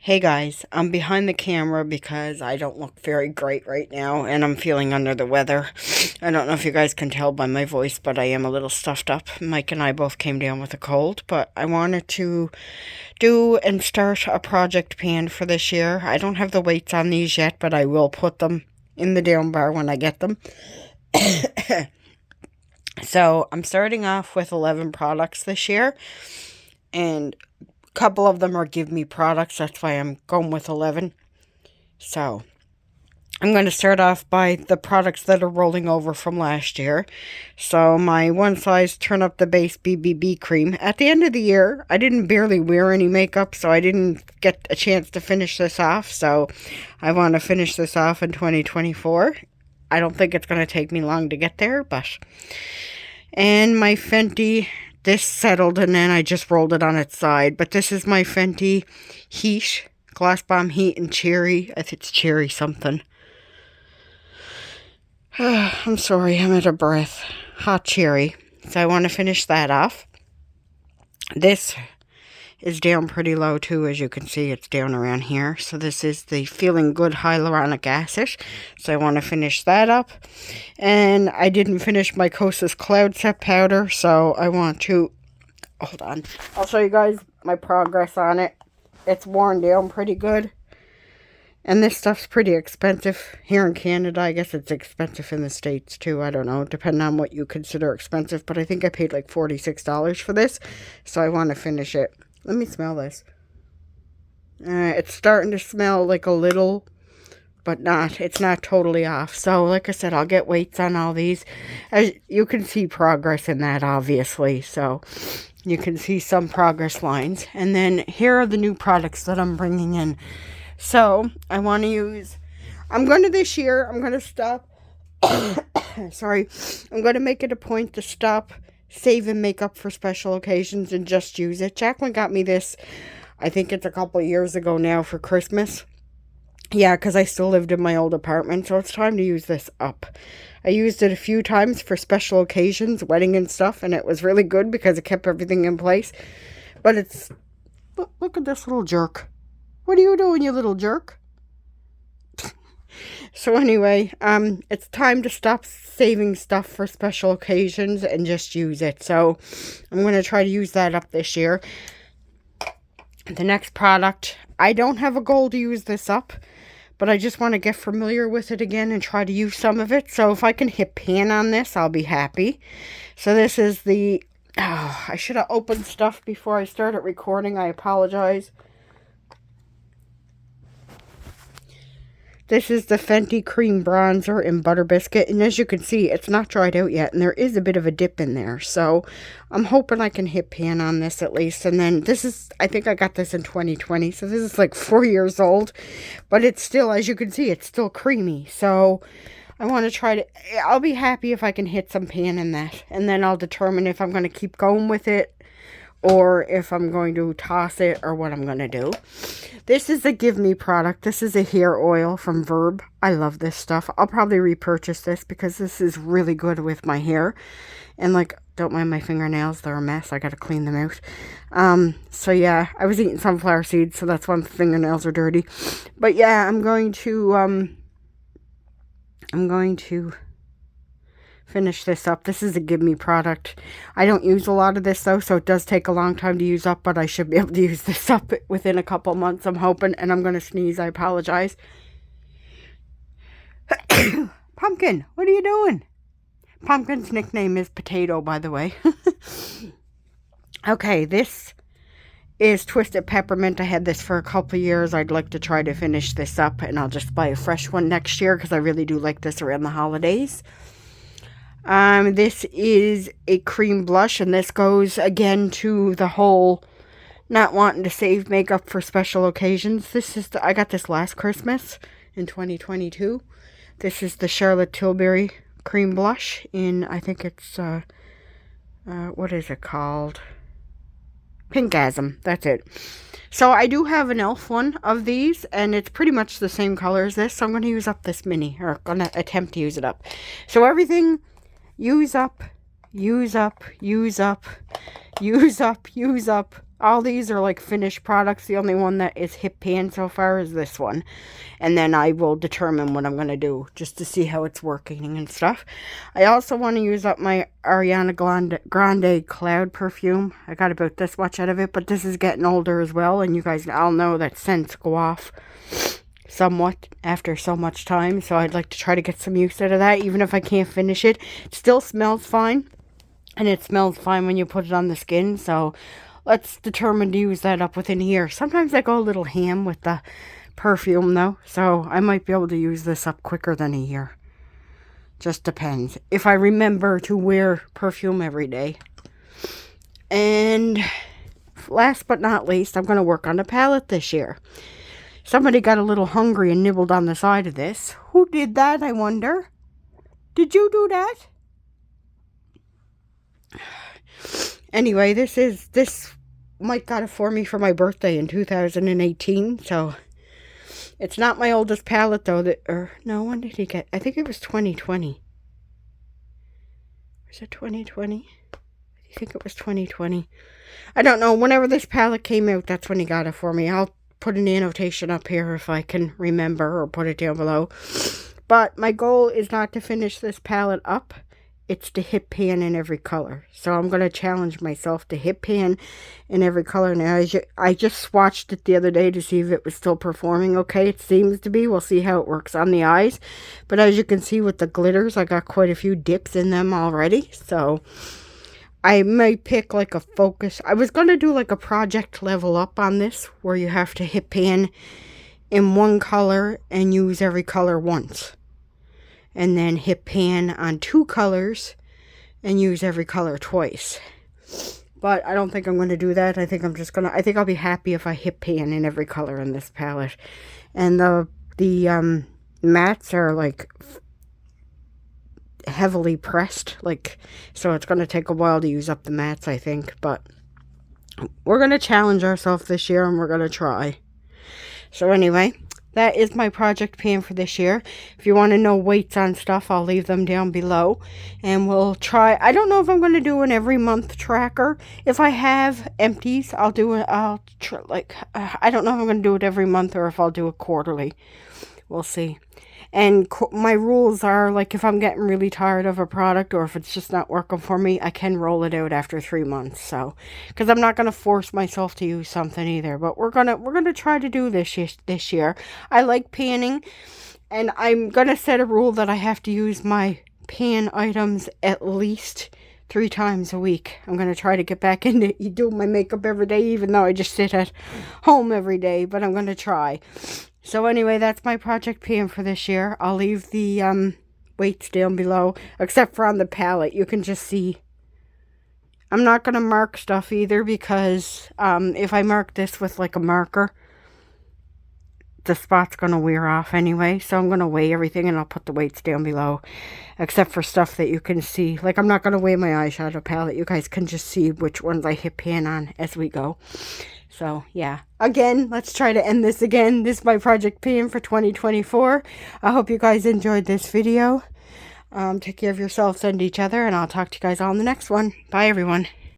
Hey guys, I'm behind the camera because I don't look very great right now and I'm feeling under the weather. I don't know if you guys can tell by my voice, but I am a little stuffed up. Mike and I both came down with a cold, but I wanted to do and start a project pan for this year. I don't have the weights on these yet, but I will put them in the down bar when I get them. So I'm starting off with 11 products this year, and couple of them are give me products. That's why I'm going with 11. So I'm going to start off by the products that are rolling over from last year. So my One Size Turn Up the Base BBB cream. At the end of the year, I didn't barely wear any makeup, so I didn't get a chance to finish this off. So I want to finish this off in 2024. I don't think it's going to take me long to get there, but... And my Fenty... This settled and then I just rolled it on its side. But this is my Fenty Heat, Gloss Bomb Heat and Cherry. I think it's Cherry something. I'm sorry, I'm out of breath. Hot Cherry. So I want to finish that off. This is down pretty low too, as you can see. It's down around here. So this is the Feeling Good Hyaluronic Acid. So I want to finish that up. And I didn't finish my KOSAS Cloud Set Powder, so I want to... Hold on. I'll show you guys my progress on it. It's worn down pretty good. And this stuff's pretty expensive here in Canada. I guess it's expensive in the States too. I don't know, depending on what you consider expensive. But I think I paid like $46 for this. So I want to finish it. Let me smell this. It's starting to smell like a little, but not. It's not totally off. So, like I said, I'll get weights on all these. As you can see progress in that, obviously. So, you can see some progress lines. And then, here are the new products that I'm bringing in. So, I want to use... I'm going to stop... Sorry. I'm going to make it a point to stop saving makeup for special occasions and just use it. Jacqueline got me this, I think it's a couple of years ago now, for Christmas. Yeah, because I still lived in my old apartment, so it's time to use this up. I used it a few times for special occasions, wedding and stuff, and it was really good because it kept everything in place. But it's... Look at this little jerk. What are you doing, you little jerk? So anyway, it's time to stop saving stuff for special occasions and just use it. So I'm going to try to use that up this year. The next product, I don't have a goal to use this up, but I just want to get familiar with it again and try to use some of it. So if I can hit pan on this, I'll be happy. So this is the, I should have opened stuff before I started recording. I apologize. This is the Fenty Cream Bronzer in Butter Biscuit. And as you can see, it's not dried out yet. And there is a bit of a dip in there. So I'm hoping I can hit pan on this at least. And then this is, I think I got this in 2020. So this is like 4 years old. But it's still, as you can see, it's still creamy. So I want to try to, I'll be happy if I can hit some pan in that. And then I'll determine if I'm going to keep going with it, or if I'm going to toss it, or what I'm going to do. This is a Give Me product. This is a hair oil from VERB. I love this stuff. I'll probably repurchase this because this is really good with my hair. And like, don't mind my fingernails. They're a mess. I got to clean them out. So yeah, I was eating sunflower seeds, so that's why my fingernails are dirty. But yeah, I'm going to finish this up. This is a Give Me product. I don't use a lot of this though, so it does take a long time to use up, but I should be able to use this up within a couple months, I'm hoping. And I'm going to sneeze. I apologize. Pumpkin, what are you doing? Pumpkin's nickname is Potato, by the way. Okay, this is Twisted Peppermint. I had this for a couple years. I'd like to try to finish this up, and I'll just buy a fresh one next year because I really do like this around the holidays. This is a cream blush, and this goes again to the whole not wanting to save makeup for special occasions. This is I got this last Christmas in 2022. This is the Charlotte Tilbury cream blush in, I think it's, what is it called? PINKGASM. That's it. So I do have an e.l.f. one of these, and it's pretty much the same color as this. So I'm going to use up this mini, or going to attempt to use it up. So everything... Use up, use up, use up, use up, use up, All these are like finished products. The only one that is hip pan so far is this one. And then I will determine what I'm going to do just to see how it's working and stuff. I also want to use up my ARIAA Grande Cloud perfume. I got about this much out of it, but this is getting older as well. And you guys all know that scents go off somewhat after so much time. So I'd like to try to get some use out of that, even if I can't finish it. It still smells fine. And it smells fine when you put it on the skin. So let's determine to use that up within here. Sometimes I go a little ham with the perfume though, so I might be able to use this up quicker than a year. Just depends. If I remember to wear perfume every day. And last but not least, I'm going to work on the palette this year. Somebody got a little hungry and nibbled on the side of this. Who did that, I wonder? Did you do that? Anyway, this Mike got it for me for my birthday in 2018, so it's not my oldest palette though. No, when did he get? I think it was 2020. Was it 2020? I think it was 2020. I don't know. Whenever this palette came out, that's when he got it for me. I'll put an annotation up here if I can remember, or put it down below. But my goal is not to finish this palette up. It's to hip pan in every color. So I'm going to challenge myself to hip pan in every color. Now, I just swatched it the other day to see if it was still performing okay. It seems to be. We'll see how it works on the eyes. But as you can see with the glitters, I got quite a few dips in them already. So I might pick like a focus. I was going to do like a project level up on this, where you have to hip pan in one color and use every color once. And then hip pan on 2 colors and use every color twice. But I don't think I'm going to do that. I think I'll be happy if I hip pan in every color in this palette. And the mattes are like heavily pressed, like, so it's going to take a while to use up the mattes, I think. But we're going to challenge ourselves this year, and we're going to try. So anyway, that is my project pan for this year. If you want to know weights on stuff, I'll leave them down below. And we'll try. I don't know if I'm going to do an every month tracker. If I have empties, I'll do it. I don't know if I'm going to do it every month or if I'll do it quarterly. We'll see. And my rules are, like, if I'm getting really tired of a product, or if it's just not working for me, I can roll it out after 3 months. So, because I'm not going to force myself to use something either. But we're gonna try to do this year. I like panning, and I'm gonna set a rule that I have to use my pan items at least 3 times a week. I'm gonna try to get back into doing my makeup every day, even though I just sit at home every day. But I'm gonna try. So anyway, that's my project pan for this year. I'll leave the weights down below, except for on the palette. You can just see. I'm not going to mark stuff either, because if I mark this with like a marker, the spot's going to wear off anyway. So I'm going to weigh everything, and I'll put the weights down below, except for stuff that you can see. Like, I'm not going to weigh my eyeshadow palette. You guys can just see which ones I hit pan on as we go. So, yeah. Again, let's try to end this again. This is my project pan for 2024. I hope you guys enjoyed this video. Take care of yourselves and each other, and I'll talk to you guys all in the next one. Bye, everyone.